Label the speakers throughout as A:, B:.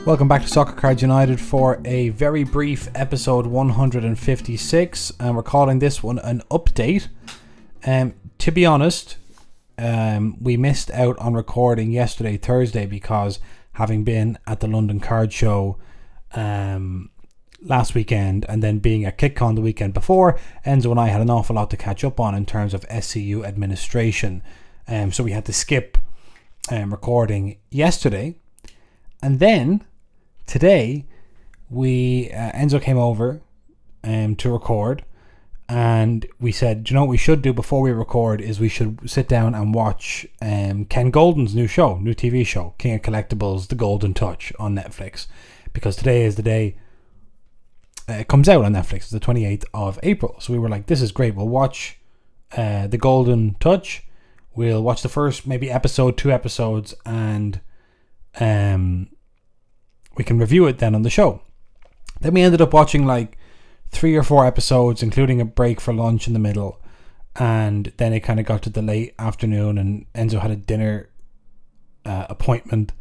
A: Welcome back to Soccer Cards United for a very brief episode 156, and we're calling this one an update. To be honest, we missed out on recording yesterday, Thursday, because having been at the London Card Show last weekend and then being at KickCon the weekend before, Enzo and I had an awful lot to catch up on in terms of SCU administration. So we had to skip recording yesterday. And then today, Enzo came over to record, and we said, do you know what we should do before we record is we should sit down and watch Ken Golden's new TV show, King of Collectibles, The Golden Touch on Netflix, because today is the day it comes out on Netflix. It's the 28th of April. So we were like, this is great. We'll watch The Golden Touch. We'll watch the first maybe two episodes, and we can review it then on the show. Then we ended up watching like 3 or 4 episodes, including a break for lunch in the middle. And then it kind of got to the late afternoon, and Enzo had a dinner appointment,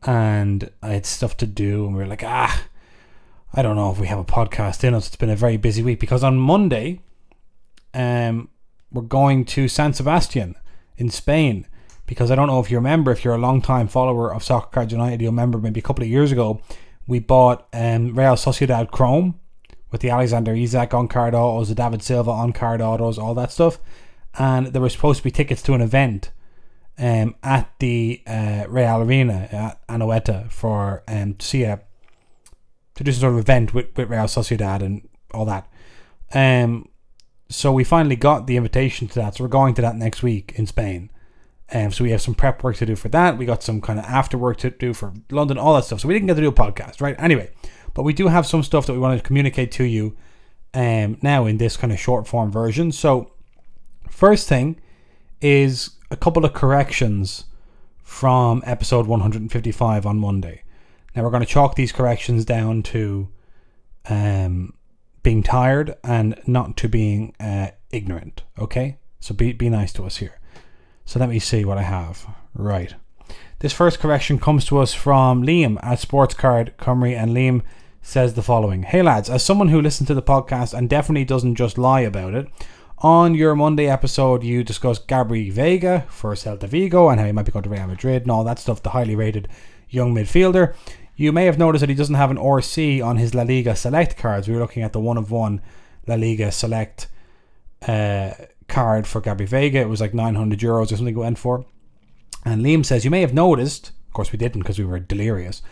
A: and I had stuff to do, and we were like, I don't know if we have a podcast in us. It's been a very busy week, because on Monday, we're going to San Sebastian in Spain, because I don't know if you remember, if you're a long time follower of Soccer Cards United, you'll remember maybe a couple of years ago we bought Real Sociedad Chrome with the Alexander Isak on card autos, the David Silva on card autos, all that stuff, and there were supposed to be tickets to an event at the Real Arena at Anoeta for to do some sort of event with Real Sociedad and all that. So we finally got the invitation to that, so we're going to that next week in Spain. So we have some prep work to do for that. We got some kind of after work to do for London, all that stuff. So we didn't get to do a podcast, right? Anyway, but we do have some stuff that we want to communicate to you now in this kind of short form version. So first thing is a couple of corrections from episode 155 on Monday. Now we're going to chalk these corrections down to being tired and not to being ignorant, okay? So be nice to us here. So let me see what I have. Right. This first correction comes to us from Liam at Sportscard Cymru, and Liam says the following. Hey lads, as someone who listens to the podcast and definitely doesn't just lie about it, on your Monday episode you discussed Gabri Veiga for Celta Vigo and how he might be going to Real Madrid and all that stuff, the highly rated young midfielder. You may have noticed that he doesn't have an RC on his La Liga Select cards. We were looking at the 1-of-1 La Liga Select card for Gabri Veiga. It was like €900 or something it went for. And Liam says, you may have noticed, of course we didn't because we were delirious,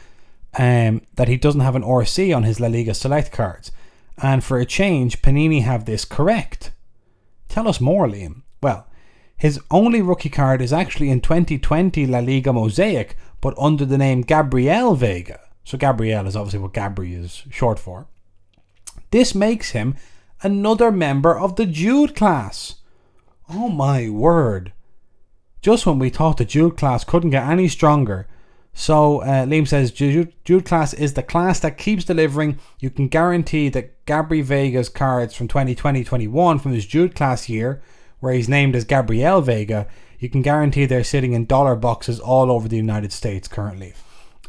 A: that he doesn't have an RC on his La Liga Select cards. And for a change, Panini have this correct. Tell us more, Liam. Well, his only rookie card is actually in 2020 La Liga Mosaic, but under the name Gabriel Veiga. So Gabriel is obviously what Gabri is short for. This makes him another member of the Jude class. Oh my word. Just when we thought the Jude class couldn't get any stronger. So Liam says Jude class is the class that keeps delivering. You can guarantee that Gabri Veiga's cards from 2020-21 from his Jude class year, where he's named as Gabriel Veiga, you can guarantee they're sitting in dollar boxes all over the United States currently.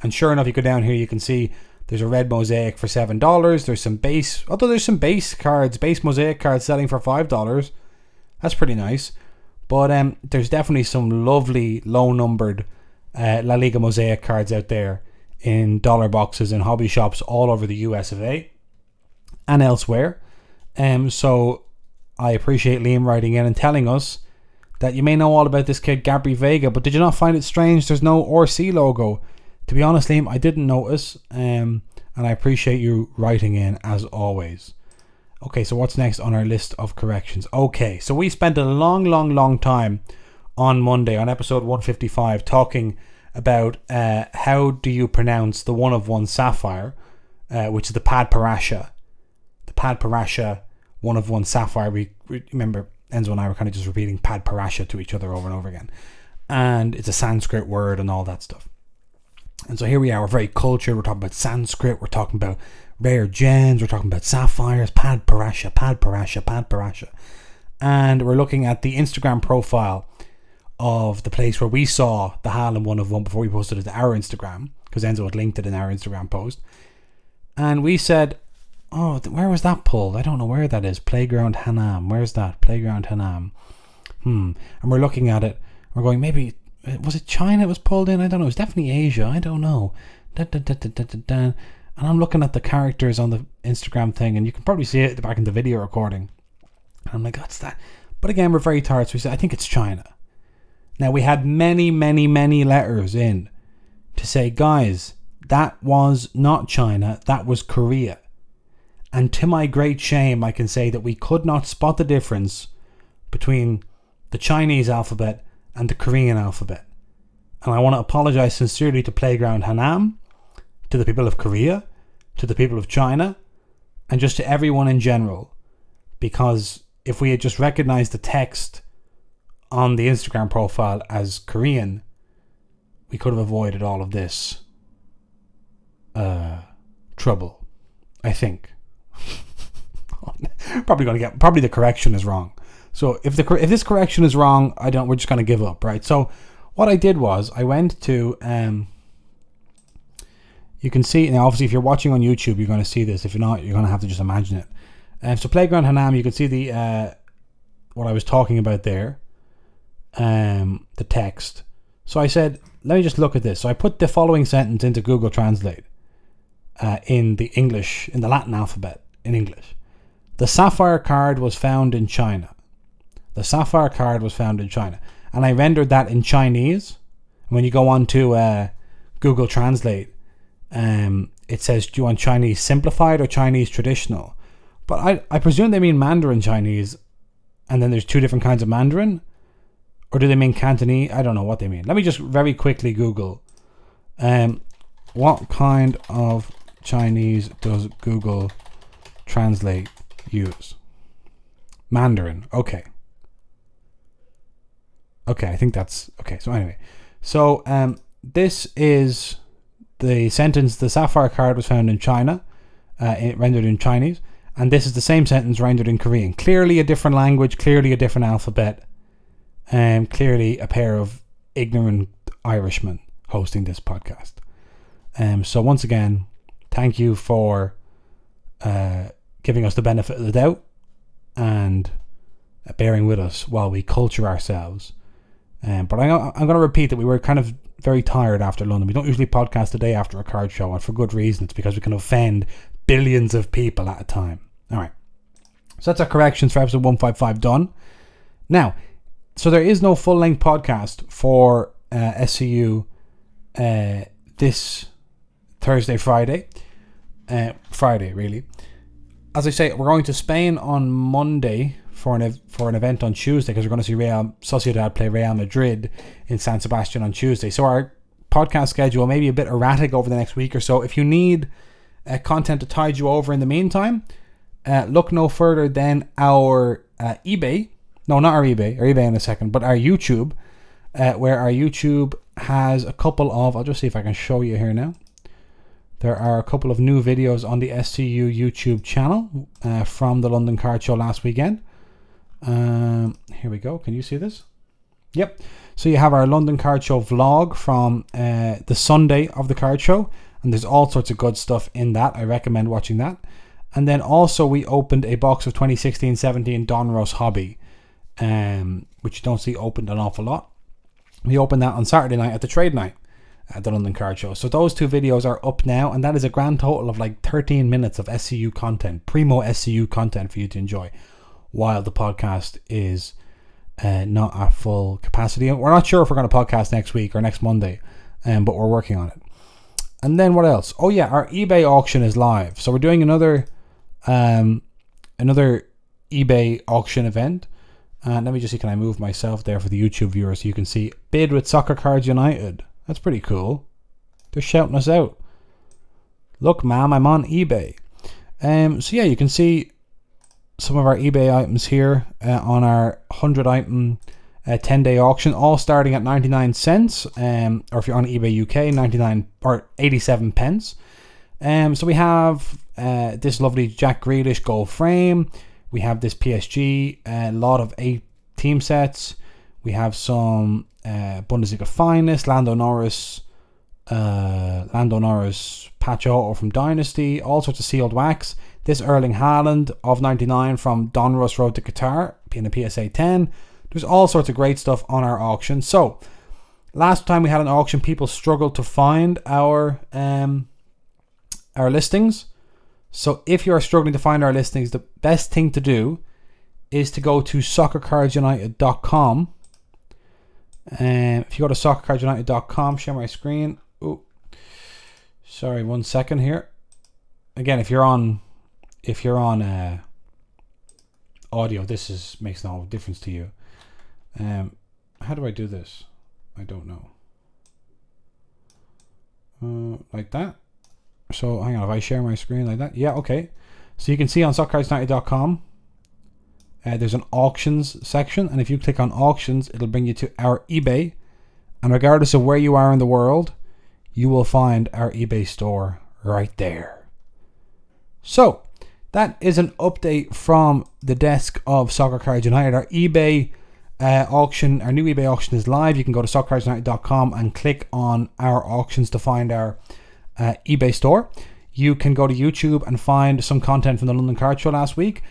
A: And sure enough, you go down here, you can see there's a red mosaic for $7. There's some base, although there's some base mosaic cards selling for $5. That's pretty nice. But there's definitely some lovely low-numbered La Liga Mosaic cards out there in dollar boxes and hobby shops all over the US of A and elsewhere. So I appreciate Liam writing in and telling us that you may know all about this kid Gabri Veiga, but did you not find it strange there's no RC logo? To be honest, Liam, I didn't notice, and I appreciate you writing in as always. Okay, so what's next on our list of corrections? Okay, so we spent a long time on Monday on episode 155 talking about how do you pronounce the 1-of-1 Sapphire, which is the Pad Parasha. The Pad Parasha 1-of-1 Sapphire. We remember Enzo and I were kind of just repeating Pad Parasha to each other over and over again. And it's a Sanskrit word and all that stuff. And so here we are, we're very cultured, we're talking about Sanskrit, we're talking about rare gems, we're talking about sapphires, Pad Parasha. And we're looking at the Instagram profile of the place where we saw the Haaland 1 of 1 before we posted it to our Instagram, because Enzo had linked it in our Instagram post. And we said, oh, where was that pulled? I don't know where that is. Playground Hanam. Where's that? Playground Hanam. And we're looking at it. We're going, maybe, was it China it was pulled in? I don't know. It's definitely Asia. I don't know. And I'm looking at the characters on the Instagram thing, and you can probably see it back in the video recording. And I'm like, what's that? But again, we're very tired, so we said, I think it's China. Now, we had many, many, many letters in to say, guys, that was not China, that was Korea. And to my great shame, I can say that we could not spot the difference between the Chinese alphabet and the Korean alphabet. And I want to apologize sincerely to Playground Hanam, to the people of Korea, to the people of China, and just to everyone in general. Because if we had just recognized the text on the Instagram profile as Korean, we could have avoided all of this trouble, I think. Probably the correction is wrong. So if this correction is wrong, we're just going to give up, right? So what I did was I went to you can see now, obviously if you're watching on YouTube, you're going to see this. If you're not, you're going to have to just imagine it. So Playground Hanam, you can see the what I was talking about there, the text. So I said, let me just look at this. So I put the following sentence into Google Translate in the Latin alphabet in English. The sapphire card was found in China. The sapphire card was found in China. And I rendered that in Chinese. When you go on to Google Translate, it says, do you want Chinese simplified or Chinese traditional? But I presume they mean Mandarin Chinese, and then there's two different kinds of Mandarin. Or do they mean Cantonese? I don't know what they mean. Let me just very quickly Google. What kind of Chinese does Google Translate use? Mandarin. Okay, I think that's okay. So anyway, this is the sentence. The sapphire card was found in China, rendered in Chinese, and this is the same sentence rendered in Korean. Clearly a different language, clearly a different alphabet, and clearly a pair of ignorant Irishmen hosting this podcast. So once again, thank you for giving us the benefit of the doubt and bearing with us while we culture ourselves. But I'm going to repeat that we were kind of very tired after London. We don't usually podcast the day after a card show, and for good reason. It's because we can offend billions of people at a time. All right. So that's our corrections for episode 155 done. Now, so there is no full-length podcast for SCU this Thursday, Friday. Friday, really. As I say, we're going to Spain on Monday for an event on Tuesday, because we're going to see Real Sociedad play Real Madrid in San Sebastian on Tuesday. So our podcast schedule may be a bit erratic over the next week or so. If you need content to tide you over in the meantime, look no further than our eBay. No, not our eBay in a second, but our YouTube, where our YouTube has a couple of, I'll just see if I can show you here now. There are a couple of new videos on the SCU YouTube channel from the London Card Show last weekend. Here we go. Can you see this? Yep. So you have our London Card Show vlog from the Sunday of the card show, and there's all sorts of good stuff in that. I recommend watching that. And then also we opened a box of 2016-17 Donruss Hobby, which you don't see opened an awful lot. We opened that on Saturday night at the trade night at the London Card Show. So those two videos are up now, and that is a grand total of like 13 minutes of SCU content, primo SCU content for you to enjoy while the podcast is not at full capacity. We're not sure if we're going to podcast next week or next Monday, but we're working on it. And then what else? Oh yeah, our eBay auction is live. So we're doing another eBay auction event. And let me just see, can I move myself there for the YouTube viewers so you can see bid with Soccer Cards United. That's pretty cool. They're shouting us out. Look, ma'am, I'm on eBay. So yeah, you can see some of our eBay items here on our 100 item 10-day auction, all starting at 99 cents. Or if you're on eBay UK, 99 or 87 pence. So we have this lovely Jack Grealish gold frame. We have this PSG lot of 8 team sets. We have some Bundesliga finest, Lando Norris patch auto from Dynasty, all sorts of sealed wax. This Erling Haaland of 99 from Donruss Road to Qatar, being a PSA 10. There's all sorts of great stuff on our auction. So, last time we had an auction, people struggled to find our listings. So if you're struggling to find our listings, the best thing to do is to go to soccercardsunited.com. If you go to soccercardsunited.com, share my screen. Oh, sorry, 1 second here. Again, if you're on audio, this makes no difference to you. How do I do this? I don't know. Like that. So hang on, if I share my screen like that, yeah, okay. So you can see on soccercardsunited.com, there's an auctions section, and if you click on auctions, it'll bring you to our eBay, and regardless of where you are in the world, you will find our eBay store right there. So that is an update from the desk of Soccer Cards United. Our eBay auction, our new eBay auction is live. You can go to soccercardsunited.com and click on our auctions to find our eBay store. You can go to YouTube and find some content from the London Card Show last week.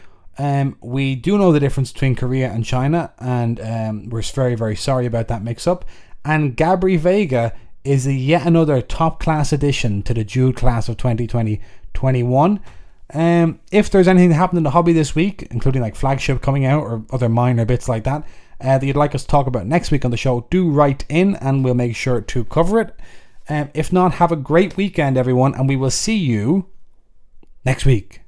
A: We do know the difference between Korea and China, and we're very, very sorry about that mix-up. And Gabri Vega is yet another top-class addition to the Jude class of 2020-21. If there's anything that happened in the hobby this week, including like Flagship coming out or other minor bits like that, that you'd like us to talk about next week on the show, do write in and we'll make sure to cover it. If not, have a great weekend, everyone, and we will see you next week.